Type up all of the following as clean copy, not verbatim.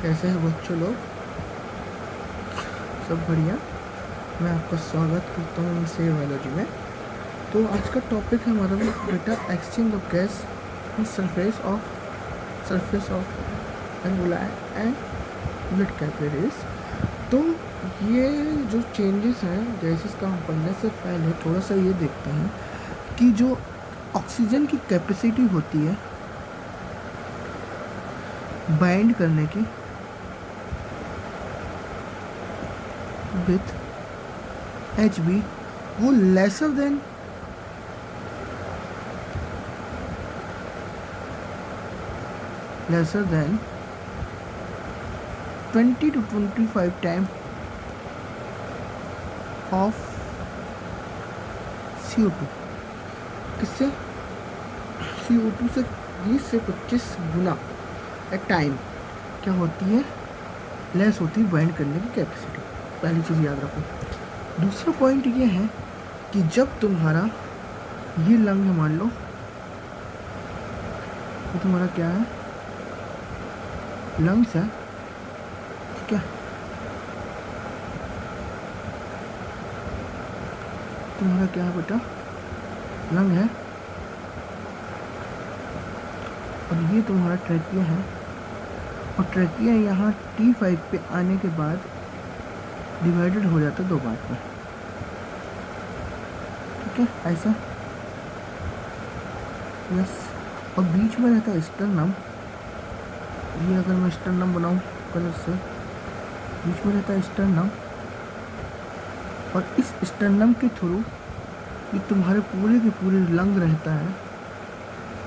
कैसे हैं बच्चों लोग? सब बढ़िया। मैं आपका स्वागत करता हूँ इस बायोलॉजी में। तो आज का टॉपिक है हमारा बेटा exchange of gas surface of alveoli and blood capillaries. तो ये जो चेंजेस हैं गैसेस का, हम पढ़ने से पहले थोड़ा सा ये देखते हैं कि जो ऑक्सीजन की कैपेसिटी होती है बाइंड करने की विथ Hb, वो lesser than lesser than 20 to 25 time of CO2। किससे? CO2 से 20 से 25 गुना एट टाइम क्या होती है? लेस होती है बाइंड करने की कैपेसिटी। पहली चीज़ याद रखो। दूसरा पॉइंट ये है कि जब तुम्हारा ये लंग है, मान लो ये तुम्हारा क्या है, लंग्स है, ठीक है, तुम्हारा क्या है बेटा, लंग है, और ये तुम्हारा ट्रैकिया है, और ट्रैकिया यहाँ T5 पे आने के बाद डिवाइडेड हो जाता है दो पार्ट में, ठीक है, ऐसा। यस, और बीच में रहता है स्टर्नम। ये अगर मैं स्टर्नम बनाऊँ कलर से, बीच में रहता है स्टर्नम, और इस स्टर्नम के थ्रू ये तुम्हारे पूरे के पूरे लंग रहता है।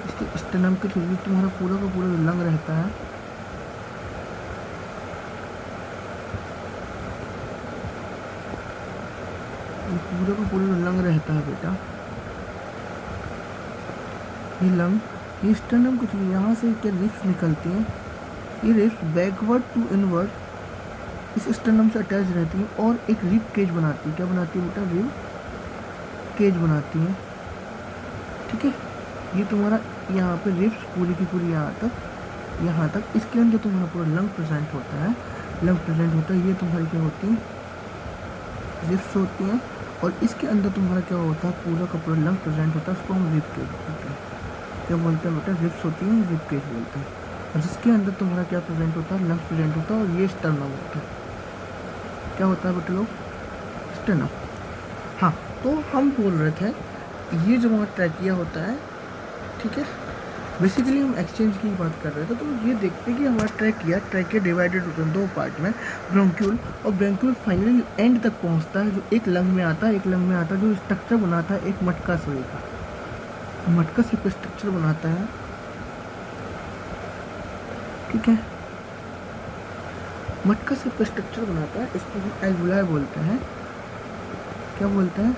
इसके स्टर्नम के थ्रू तुम्हारा पूरा का पूरा लंग रहता है, ये पूरा का पूरा लंग रहता है बेटा। ये लंग, ये स्टर्नम के थ्रू यहाँ से क्या रिफ्स निकलती हैं, ये रिफ्स बैकवर्ड टू इनवर्ड इस स्टर्नम से अटैच रहती हैं और एक रिब केज बनाती है। क्या बनाती है बेटा? रिब केज बनाती है, ठीक है। ये तुम्हारा यहाँ पे रिब्स पूरी की पूरी यहाँ तक इसके अंदर तुम्हारा पूरा लंग प्रेजेंट होता है। ये तुम्हारी क्या होती है? रिब्स होती हैं, और इसके अंदर तुम्हारा क्या होता है? पूरा का पूरा लंग प्रेजेंट होता है। उसको हम रिब केज बोलते हैं। क्या बोलते हैं बेटा? रिब्स होती हैं, रिब केज बोलते हैं। और जिसके अंदर तुम्हारा क्या प्रेजेंट होता है? लंग्स प्रेजेंट होता है, और ये स्टर्नम होता है। क्या होता है बेटा लोग? स्टर्नम। हाँ, तो हम बोल रहे थे ये जो हमारा ट्रैकिया होता है, ठीक है, बेसिकली हम एक्सचेंज की बात कर रहे थे। तो ये देखते हैं कि हमारा ट्रैकिया डिवाइडेड होता है दो पार्ट में, ब्रोंक्यूल, और ब्रोंक्यूल फाइनली एंड तक पहुंचता है, जो एक लंग में आता है, जो स्ट्रक्चर बनाता है एक मटका से का, मटका से स्ट्रक्चर बनाता है, ठीक है, मटका से स्ट्रक्चर बनाता है। इसको हम एल्वुलाई बोलते हैं। क्या बोलते हैं?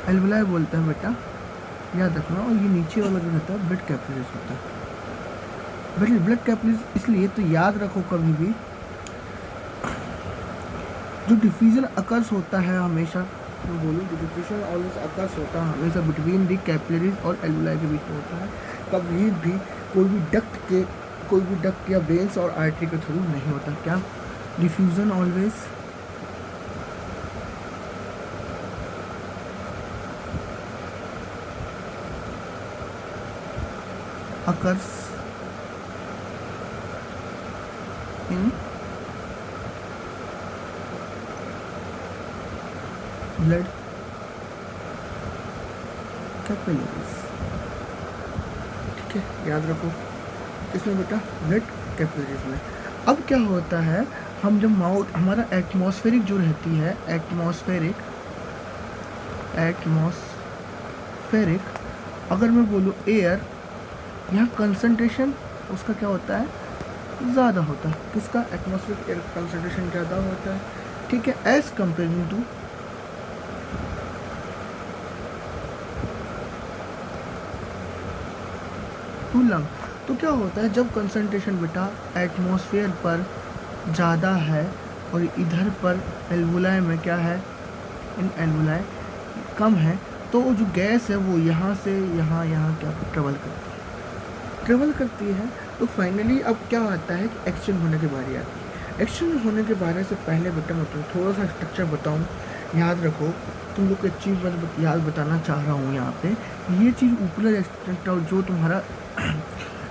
एल्वुलाई बोलते हैं बेटा, याद रखना। और ये नीचे वाला जो रहता है ब्लड कैपिलरीज होता है। ब्लड कैपिलरीज इसलिए तो याद रखो, कभी भी जो डिफ्यूजन अकर्स होता है हमेशा, मैं बोलूँ जो डिफ्यूजन ऑलवेज अकर्स होता है हमेशा बिटवीन दी कैपिलरीज और एल्वुलाई के बीच में होता है। कभी भी कोई भी डक्ट या वेन्स और आर्टरी के थ्रू नहीं होता। क्या? Diffusion always occurs in blood capillaries, ठीक है, याद रखो। किसमें बेटा? ब्लड कैपिलरीज में। अब क्या होता है, हम जब हमारा एटमॉस्फेरिक जो रहती है, एटमॉस्फेरिक अगर मैं बोलूँ एयर, यहाँ कंसंट्रेशन उसका क्या होता है? ज़्यादा होता है। किसका? एटमॉस्फेरिक एयर कंसंट्रेशन ज़्यादा होता है, ठीक है, एज कंपेयरिंग टू लंग। तो क्या होता है, जब कंसंट्रेशन बेटा एटमॉस्फेयर पर ज़्यादा है और इधर पर एल्वुलाई में क्या है, इन एल्वुलाई कम है, तो जो गैस है वो यहाँ से यहाँ क्या ट्रेवल करती है, तो फाइनली अब क्या आता है कि एक्सचेंज होने की बारी आती है। एक्सचेंज होने के बारे से पहले बेटा मैं तुम्हें थोड़ा सा स्ट्रक्चर बताऊँ, याद रखो। तुम लोग को एक चीज़ मैं याद बताना चाह रहा हूँ यहाँ पे। ये चीज़ ऊपर जो तुम्हारा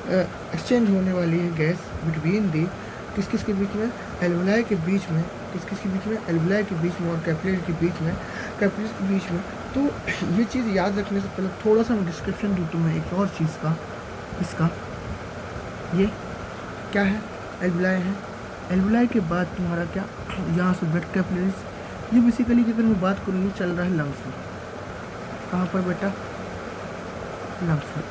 एक्सचेंज होने वाली है गैस बिटवीन दी किस किस के बीच में, एल्वुलाई के बीच में, किस किस के बीच में, एल्वुलाई के बीच में और कैपिलरी के बीच में, कैपिलरी के बीच में। तो ये चीज़ याद रखने से पहले थोड़ा सा मैं डिस्क्रिप्शन दूँ तुम्हें एक और चीज़ का। इसका ये क्या है, एल्वुलाई है। एल्वुलाई के बाद तुम्हारा क्या, यहाँ से ब्लड कैपिलरीज। ये बेसिकली अगर मैं बात करूँ ये चल रहा है लंग्स में। कहाँ पर बेटा, लंग्स में।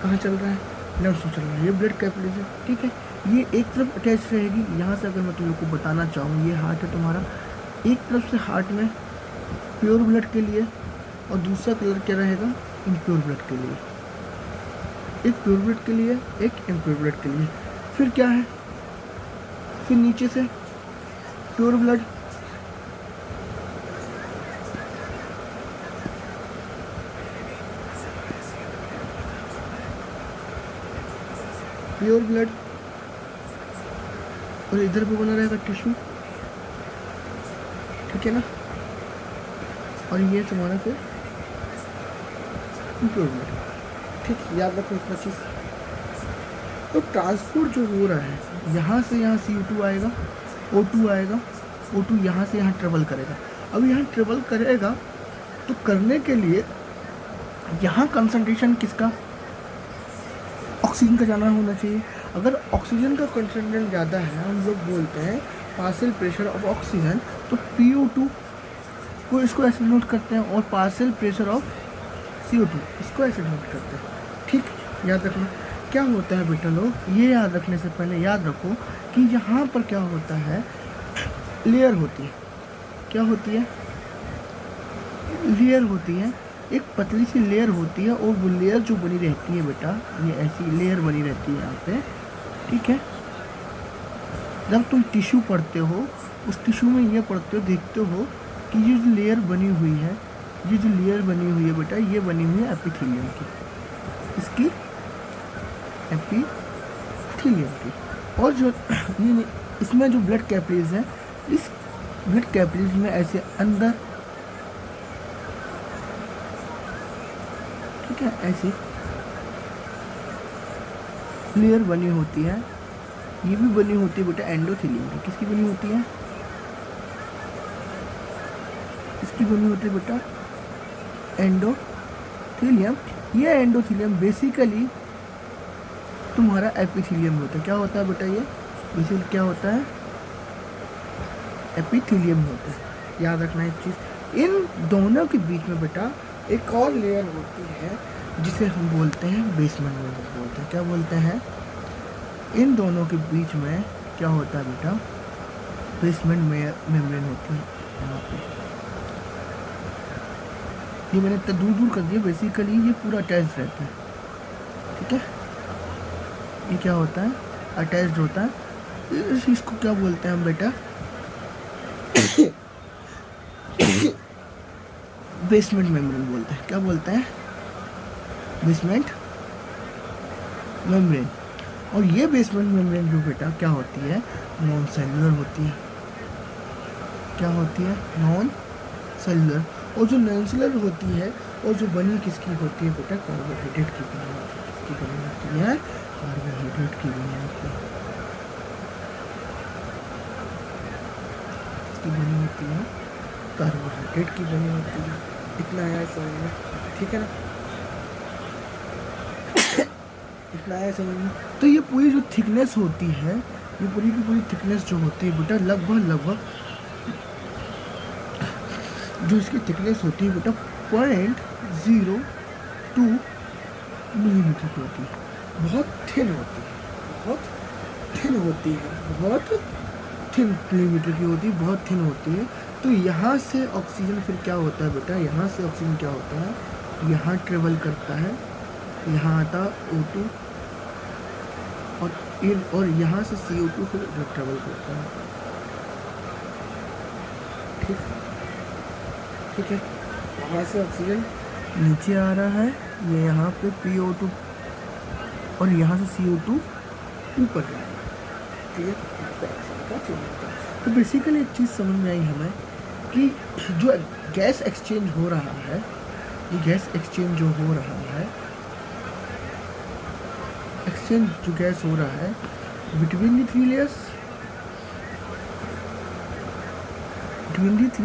कहाँ चल रहा है, लंग्स में चल रहा है। ये ब्लड कैपिलरीज है, ठीक है। ये एक तरफ अटैच रहेगी। यहाँ से अगर मैं तुम लोग को बताना चाहूँ, ये हार्ट है तुम्हारा, एक तरफ से हार्ट में प्योर ब्लड के लिए और दूसरा कलर क्या रहेगा, इम्प्योर ब्लड के लिए। एक प्योर ब्लड के लिए, एक इम्प्योर ब्लड के लिए। फिर क्या है, फिर नीचे से प्योर ब्लड, प्योर ब्लड, और इधर भी बना रहेगा टिश्यू, ठीक है ना। और ये तुम्हारा फिर इम्प्योर ब्लड, ठीक। याद रखो इतना चीज़। तो ट्रांसपोर्ट जो हो रहा है, यहाँ से यहाँ CO2 आएगा, O2 आएगा, O2 यहाँ से यहाँ ट्रेवल करेगा। अब यहाँ ट्रेवल करेगा तो करने के लिए यहाँ कंसंट्रेशन किसका, ऑक्सीजन का ज़्यादा होना चाहिए। अगर ऑक्सीजन का कंसंट्रेशन ज़्यादा है, हम लोग बोलते हैं पार्शियल प्रेशर ऑफ ऑक्सीजन, तो PO2 को इसको ऐसे नोट करते हैं और पार्शियल प्रेशर ऑफ CO2 इसको ऐसे नोट करते हैं, ठीक। याद रखना क्या होता है बेटा लोग, ये याद रखने से पहले याद रखो कि यहाँ पर क्या होता है, लेयर होती है। क्या होती है, लेयर होती है। एक पतली सी लेयर होती है और वो लेयर जो बनी रहती है बेटा, ये ऐसी लेयर बनी रहती है यहाँ पे, ठीक है। जब तुम टिश्यू पढ़ते हो, उस टिश्यू में ये पढ़ते हो, देखते हो कि ये जो लेयर बनी हुई है, ये जो लेयर बनी हुई है बेटा, ये बनी हुई है एपिथेलियम की, इसकी एपिथेलियम की। और जो ये इसमें जो ब्लड कैपिलरीज है, इस ब्लड कैपिलरीज में ऐसे अंदर, ठीक है, ऐसी लेयर बनी होती है। ये भी बनी होती है बेटा एंडोथेलियम की। किसकी बनी होती है, किसकी बनी होती है बेटा, एंडोथेलियम। ये एंडोथेलियम बेसिकली तुम्हारा एपिथेलियम होता है। क्या होता है बेटा, ये बेसिकली क्या होता है, एपिथेलियम होता है। याद रखना एक चीज़, इन दोनों के बीच में बेटा एक और लेयर होती है जिसे हम बोलते हैं बेसमेंट मेम्ब्रेन बोलते हैं। क्या बोलते हैं, इन दोनों के बीच में क्या होता है बेटा, बेसमेंट मेम्ब्रेन होती है। यहाँ पे ये मैंने इतना दूर दूर कर दिया, बेसिकली ये पूरा अटैच रहता है, ठीक है। ये क्या होता है, अटैच्ड होता है। इस चीज़ को क्या बोलते हैं हम बेटा, बेसमेंट मेम्ब्रेन बोलते हैं। क्या बोलते हैं, बेसमेंट मेम्ब्रेन। और ये बेसमेंट मेम्ब्रेन जो बेटा क्या होती है, नॉन सेलुलर होती है। क्या होती है, नॉन सेलुलर। और जो नॉन सेलुलर होती है और जो बनी किसकी होती है बेटा, कार्बोहाइड्रेट की बनी होती है। किसकी बनी होती है, कार्बोहाइड्रेट की बनी होती है। किसकी बनी होती है, कार्बोहाइड्रेट की बनी होती है। इतना आया समझ में, ठीक है ना, इतना आया समझ में। तो ये पूरी जो थिकनेस होती है, ये पूरी की पूरी थिकनेस जो होती है बेटा, लगभग जो इसकी थिकनेस होती है बेटा 0.02 मिलीमीटर की होती है। बहुत थिन होती है, बहुत थिन होती है, बहुत थिन मिलीमीटर की होती है, बहुत थिन होती है। तो यहाँ से ऑक्सीजन फिर क्या होता है बेटा, यहाँ से ऑक्सीजन क्या होता है, यहाँ ट्रेवल करता है, यहाँ आता O2 और यहाँ से CO2 फिर ट्रेवल करता है, ठीक है। वहाँ से ऑक्सीजन नीचे आ रहा है, ये यहाँ पे PO2 और यहाँ से CO2 ऊपर जाएगा। क्लियर? तो बेसिकली एक चीज़ समझ में आई हमें कि जो गैस एक्सचेंज हो रहा है, ये गैस एक्सचेंज जो हो रहा है, एक्सचेंज जो गैस हो रहा है बिटवीन दी थ्री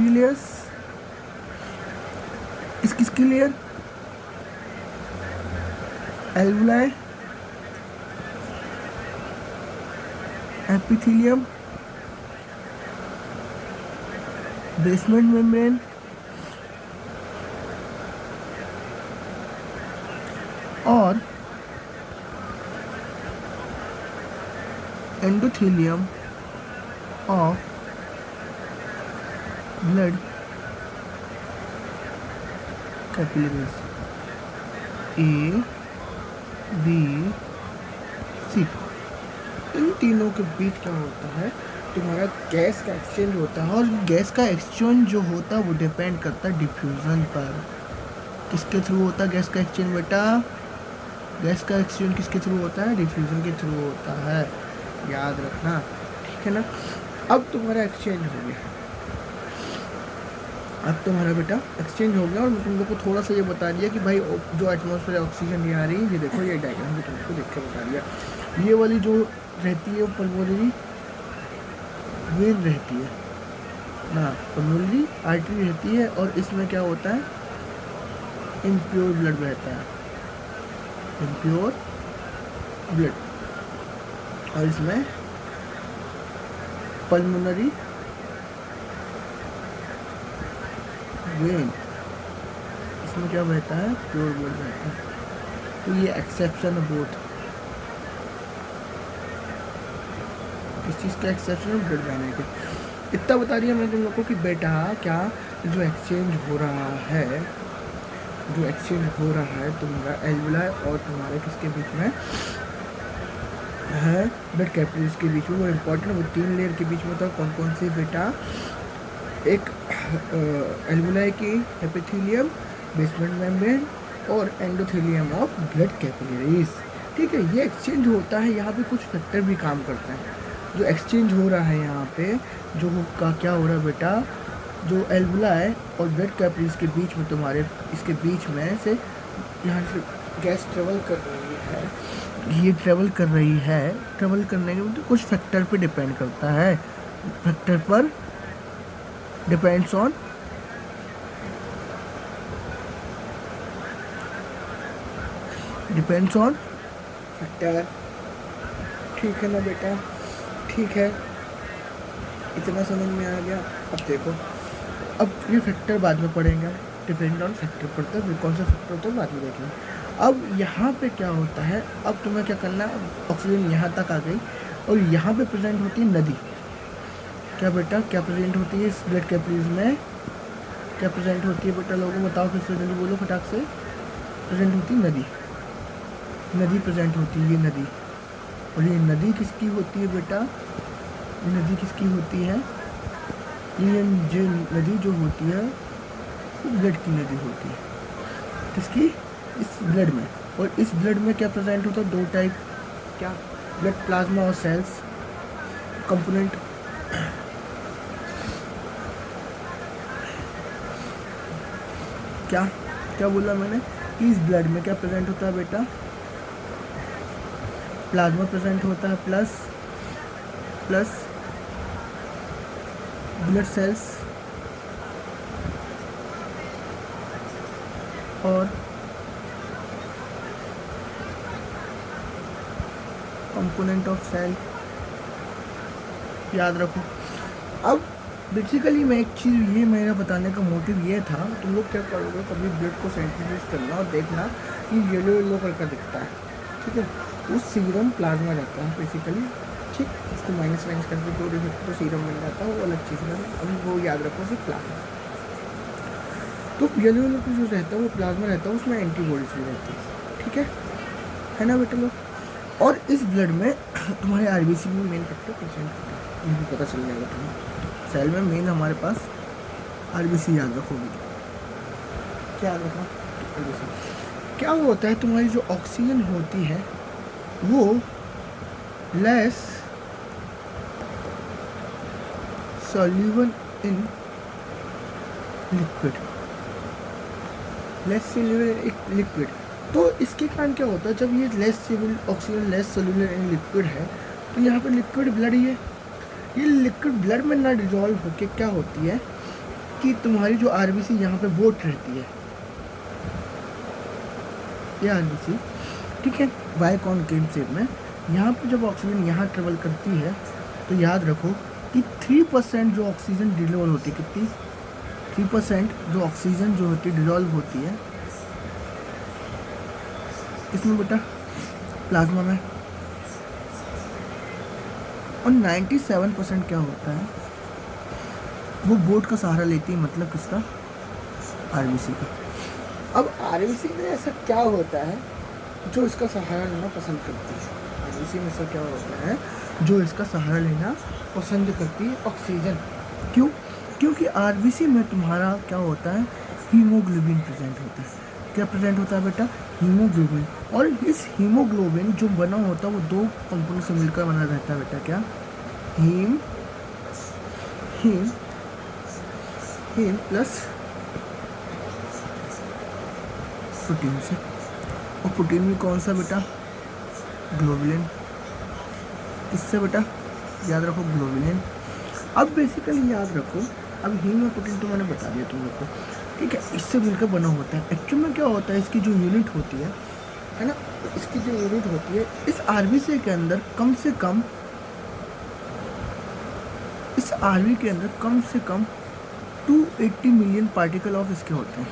लेयर्स, किसकी लेयर? एल्वुलाई, एपिथेलियम, बेसमेंट मेम्ब्रेन और endothelium of blood capillaries A, B, C. इन तीनों के बीच क्या होता है, तुम्हारा गैस का एक्सचेंज होता है, और गैस का एक्सचेंज जो होता है वो डिपेंड करता है डिफ्यूज़न पर। किसके थ्रू होता है गैस का एक्सचेंज बेटा? गैस का एक्सचेंज किसके थ्रू होता है? डिफ्यूज़न के थ्रू होता है, याद रखना, ठीक है ना। अब तुम्हारा एक्सचेंज हो गया, अब तुम्हारा बेटा एक्सचेंज हो गया, और तुम लोग को थोड़ा सा ये बता दिया कि भाई जो एटमॉस्फेयर ऑक्सीजन ये आ रही है, ये देखो ये डायग्राम भी तुमको देख के बता दिया। ये वाली जो रहती है वो पल्मोनरी वेन रहती है ना, पल्मोनरी आर्टरी रहती है, और इसमें क्या होता है, इम्प्योर ब्लड बहता है, इम्प्योर ब्लड, और इसमें पल्मोनरी वेन, इसमें क्या बहता है, प्योर ब्लड बहता है। तो ये एक्सेप्शन है बोथ, किस चीज़ का एक्सेप्शन है? ब्लड बहने के। इतना बता दिया मैं तुम लोग को कि बेटा क्या जो एक्सचेंज हो रहा है, जो एक्सचेंज हो रहा है तुम्हारा एल्वुलाई और तुम्हारे किसके बीच में है, ब्लड कैपिलरीज के बीच में, वो इम्पोर्टेंट, वो तीन लेयर के बीच में था। कौन कौन से बेटा? एक एल्वुलाई की एपिथेलियम, बेसमेंट मेम्ब्रेन और एंडोथेलियम ऑफ ब्लड कैपिलरीज, ठीक है। ये एक्सचेंज होता है, यहाँ पे कुछ फैक्टर भी काम करते हैं। जो एक्सचेंज हो रहा है यहाँ पे, जो का क्या हो रहा है बेटा, जो एल्वुलाई और ब्लड कैपिलरीज के बीच में तुम्हारे, इसके बीच में से यहाँ से गैस ट्रेवल कर रही है, ये ट्रेवल कर रही है, ट्रेवल करने के तो कुछ फैक्टर पे डिपेंड करता है, फैक्टर पर डिपेंड्स ऑन फैक्टर, ठीक है ना बेटा, ठीक है, इतना समझ में आ गया। अब देखो, अब ये फैक्टर बाद में पढ़ेंगे, डिपेंड ऑन फैक्टर पढ़ते हैं, कौन सा फैक्टर होता है बाद में देखेंगे। अब यहाँ पे क्या होता है, अब तुम्हें क्या करना है, ऑक्सीजन यहाँ तक आ गई, और यहाँ पे प्रेजेंट होती है नदी। क्या बेटा, क्या प्रेजेंट होती है इस ब्लड कैपिलरीज में, क्या प्रेजेंट होती है बेटा? लोगों को बताओ, फिर से जल्दी बोलो फटाक से। प्रेजेंट होती है नदी, नदी प्रेजेंट होती है, ये नदी। और ये नदी किसकी होती है बेटा? ये नदी किसकी होती है? ये जो नदी जो होती है वो ब्लड की नदी होती है, किसकी? इस ब्लड में। और इस ब्लड में क्या प्रेजेंट होता है? दो टाइप, क्या? ब्लड प्लाज्मा और सेल्स कंपोनेंट। क्या क्या बोला मैंने कि इस ब्लड में क्या प्रेजेंट होता है बेटा? प्लाज्मा प्रेजेंट होता है, प्लस ब्लड सेल्स और कंपोनेंट ऑफ सेल, याद रखो। अब बेसिकली मैं एक चीज़, ये मेरा बताने का मोटिव ये था, तुम लोग क्या करोगे, कभी ब्लड को सेंट्रीफ्यूज करना और देखना कि येलो कलर दिखता है, ठीक है, वो सीरम प्लाज्मा रहता है बेसिकली, ठीक। उसको माइनस करके दो डिफेक्ट तो सीरम बन जाता है, वो अलग चीज़ है, अभी वो याद रखो सिर्फ प्लाज्मा। तो येलो जो रहता है वो प्लाज्मा रहता है, उसमें एंटीबॉडीज भी रहती है, ठीक है ना बेटा लोग। और इस ब्लड में तुम्हारे आरबीसी में मेन फैक्टर प्रेजेंट होता है, ये भी पता चल जाएगा तुम्हें। सेल में मेन हमारे पास आरबीसी, याद रखोगे, क्या याद रखना? आरबीसी। क्या होता है, तुम्हारी जो ऑक्सीजन होती है वो less soluble in liquid, less soluble in liquid। तो इसके कारण क्या होता है, जब ये less oxygen less soluble in liquid है तो यहाँ पे लिक्विड ब्लड ही है, ये लिक्विड ब्लड में ना डिजॉल्व होके क्या होती है कि तुम्हारी जो आरबीसी यहाँ पे बोट रहती है, ये आरबीसी ठीक है वाई कॉन्केव शेप में, यहाँ पे जब ऑक्सीजन यहाँ ट्रेवल करती है तो याद रखो कि 3% जो ऑक्सीजन डिजॉल्व होती है, कितनी 3% जो ऑक्सीजन जो होती है डिजॉल्व होती है इसमें बेटा प्लाज्मा में, और 97% क्या होता है वो बोट का सहारा लेती है, मतलब किसका, आरबीसी का। अब आरबीसी में ऐसा क्या होता है जो इसका सहारा लेना पसंद करती है, आरबीसी में ऐसा क्या होता है जो इसका सहारा लेना पसंद करती है, ऑक्सीजन। क्यों? क्योंकि आरबीसी में तुम्हारा क्या होता है, हीमोग्लोबिन प्रेजेंट होता है। क्या प्रेजेंट होता है बेटा, हीमोग्लोबिन। और इस हीमोग्लोबिन जो बना होता है वो दो कंपोनेंट से मिलकर बना रहता है बेटा, क्या, heme heme heme plus protein से, और प्रोटीन में कौन सा बेटा, ग्लोबुलिन। किससे बेटा, याद रखो ग्लोबुलिन। अब बेसिकली याद रखो, अब हीम और प्रोटीन तो मैंने बता दिया तुम लोग को, ठीक है, इससे मिलकर बना होता है। एक्चुअल में क्या होता है, इसकी जो यूनिट होती है ना, इसकी जो यूनिट होती है इस आरबीसी के अंदर कम से कम, इस आरबी के अंदर कम से कम 280 मिलियन पार्टिकल ऑफ इसके होते हैं।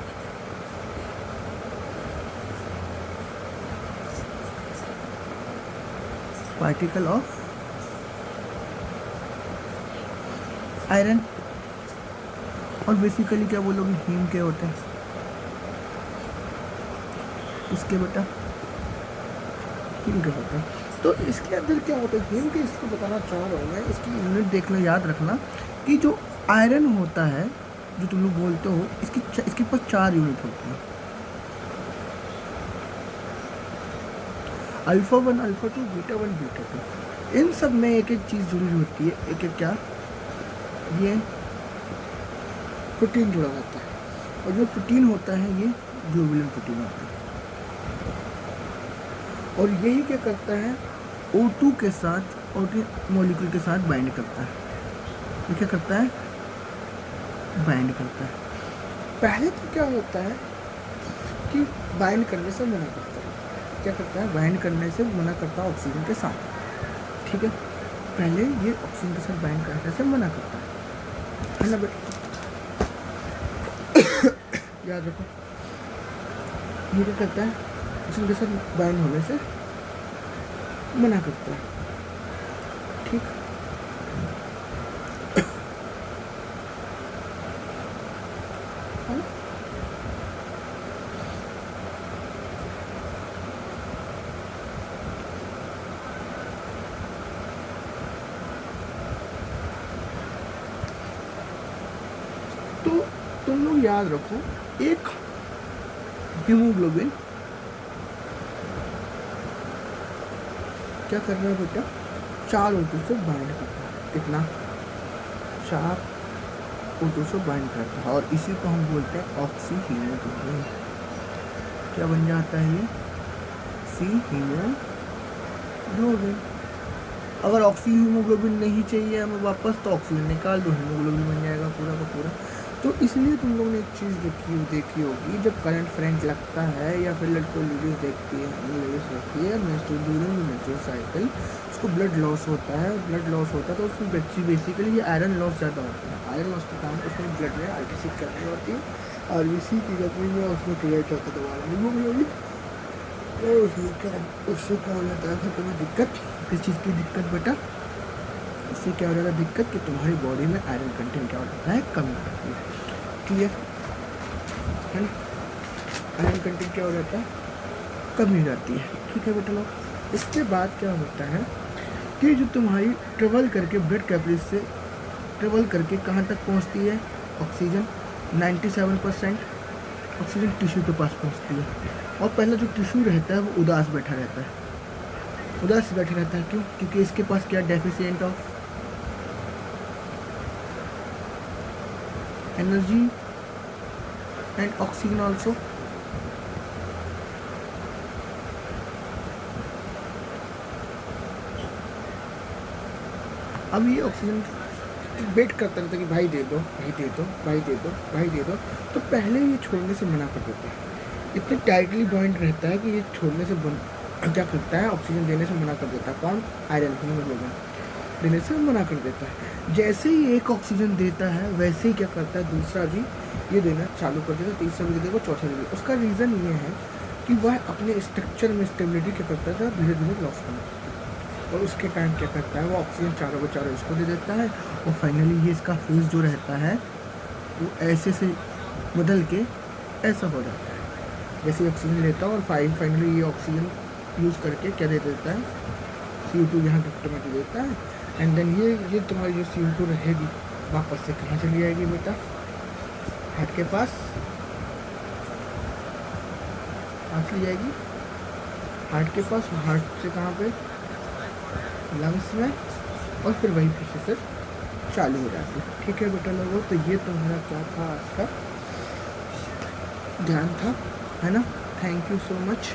Particle of iron. और बेसिकली क्या बोलोगे, हीम के होते हैं, इसके बेटा हीम के होते हैं। तो इसके अंदर क्या होता है, हीम के, इसको बताना चाह रहा हूँ मैं, इसकी यूनिट देख लो, याद रखना कि जो आयरन होता है जो तुम लोग बोलते हो, इसके पास 4 यूनिट होती हैं, अल्फा 1 अल्फा 2 बीटा 1 बीटा 2। इन सब में एक एक चीज़ जुड़ी होती है, एक एक क्या, ये प्रोटीन जुड़ा होता है, और जो प्रोटीन होता है ये ग्लोबुलिन प्रोटीन होता है। और यही क्या करता है, O2 के साथ, O2 मॉलिक्यूल के साथ बाइंड करता है। ये क्या करता है, बाइंड करता है। पहले तो क्या होता है कि बाइंड करने से मना करता है, क्या करता है, बाइंड करने से मना करता है ऑक्सीजन के साथ, ठीक है, पहले ये ऑक्सीजन के साथ बाइंड करने से मना करता है ना बेटा, याद रखो। ये क्या करता है, ऑक्सीजन के साथ बाइंड होने से मना करता है, ठीक। तो तुम लोग याद रखो, एक हीमोग्लोबिन क्या कर रहा है बेटा, 4 O2 से बाइंड करता है, कितना, 4 O2 से बाइंड करता है, और इसी को हम बोलते हैं ऑक्सी हीमोग्लोबिन। क्या बन जाता है ये, सी हीमोग्लोबिन। अगर ऑक्सी हीमोग्लोबिन नहीं चाहिए हमें वापस, तो ऑक्सीजन निकाल दो, हीमोग्लोबिन बन जाएगा पूरा का पूरा। तो इसलिए तुम लोगों ने एक चीज़ देखी होगी, जब करंट फ्रेंट लगता है या फिर लड़कों वीडियोस देखती है, वीडियोस देखती है, मेंस्ट्रुअल साइकिल, उसको ब्लड लॉस होता है, ब्लड लॉस होता है तो उसमें बेसिकली ये आयरन लॉस ज़्यादा होता है। आयरन लॉस के कारण उसमें ब्लड में आरबीसी करनी होती है, आरबीसी की कमी में उसमें क्रिएट होता है दोबारा हीमोग्लोबिन, और उससे क्या हो जाता है, फिर तुम्हें दिक्कत, किस चीज़ की दिक्कत बेटा, इससे क्या हो जाता है दिक्कत कि तुम्हारी बॉडी में आयरन कंटेंट क्या हो जाता है, कमी होती है, क्लियर है ना, आयरन कंटेंट क्या हो जाता है, कमी हो जाती है, ठीक है बेटा लोग। इसके बाद क्या होता है कि जो तुम्हारी ट्रेवल करके ब्लड कैपिलरी से ट्रेवल करके कहाँ तक पहुँचती है, ऑक्सीजन 97% ऑक्सीजन टिश्यू के पास पहुँचती है, और पहला जो टिश्यू रहता है वो उदास बैठा रहता है, उदास बैठे रहता है। क्यों? क्योंकि इसके पास क्या deficient of energy and oxygen also. अब ये ऑक्सीजन वेट करता रहता है कि भाई दे दो, भाई दे दो, भाई दे दो, भाई दे दो। तो पहले ये छोड़ने से मना कर देता है, इतनी टाइटली बॉन्ड रहता है कि ये छोड़ने से क्या करता है, ऑक्सीजन देने से मना कर देता है। कौन? आयरन, हीमोग्लोबिन देने से मना कर देता है। जैसे ही एक ऑक्सीजन देता है वैसे ही क्या करता है, दूसरा भी ये देना चालू कर देता है, तीसरा भी दे देगा, चौथा भी देगा। उसका रीज़न ये है कि वह अपने स्ट्रक्चर में स्टेबिलिटी क्या करता था, धीरे धीरे लॉस करना है। और उसके टाइम क्या करता है, वो ऑक्सीजन चारों को चारों इसको दे देता है, और फाइनली ये इसका फेज जो रहता है वो ऐसे से बदल के ऐसा हो जाता है। जैसे ऑक्सीजन लेता है और फाइनली ये ऑक्सीजन यूज़ करके क्या दे देता है, CO2 यहाँ गिफ्ट में दे देता है। एंड देन ये तुम्हारी जो CO2 रहेगी वापस से कहाँ चली जाएगी बेटा, हार्ट के पास चली जाएगी, हार्ट के पास, हार्ट से कहाँ पे, लंग्स में, और फिर वही प्रोसेसर चालू हो जाती है। ठीक है बेटा लोगों, तो ये तुम्हारा क्या था आज का ज्ञान था, है ना। Thank you so much.